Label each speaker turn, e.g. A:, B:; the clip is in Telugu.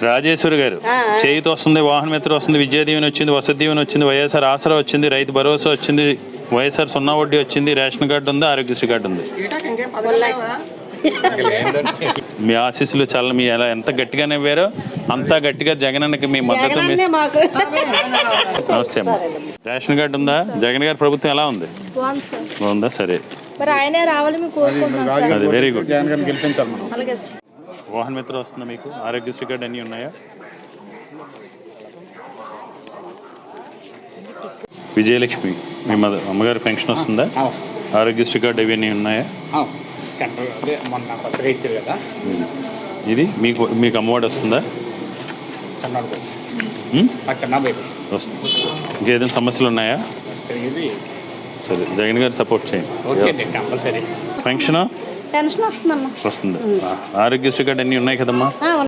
A: రాజేశ్వరి గారు చేయిత వస్తుంది, వాహన మిత్ర వస్తుంది, విద్యా దీవెన వచ్చింది, వసతి దీవెన వచ్చింది, వైఎస్ఆర్ ఆసరా వచ్చింది, రైతు భరోసా వచ్చింది, వైఎస్ఆర్ సున్నా వడ్డీ వచ్చింది, రేషన్ కార్డు ఉంది, ఆరోగ్యశ్రీ కార్డు ఉంది. మీ ఆశీస్సులు చాలా మీ ఎలా ఎంత గట్టిగా నవ్వారో అంతా గట్టిగా జగనన్నకి మీ మద్దతు. నమస్తే అమ్మా. రేషన్ కార్డు ఉందా? జగన్ గారి ప్రభుత్వం ఎలా ఉంది? బాగుందా? సరే, అది వెరీ గుడ్. వాహన మిత్ర వస్తుందా మీకు? ఆరోగ్యశ్రీ కార్డు అన్నీ ఉన్నాయా? విజయలక్ష్మి మీ అమ్మగారి పెన్షన్ వస్తుందా? ఆరోగ్యశ్రీ కార్డు ఇవన్నీ ఉన్నాయా? ఇది మీకు మీకు అమ్మఒడి వస్తుందా? వస్తుంది. ఇంకేదైనా సమస్యలు ఉన్నాయా? సరే, జగన్ గారు సపోర్ట్ చేయండి. పెన్షన్ వస్తుంది. ఆరోగ్యశ్రీ కార్డు అన్నీ ఉన్నాయి కదమ్మా?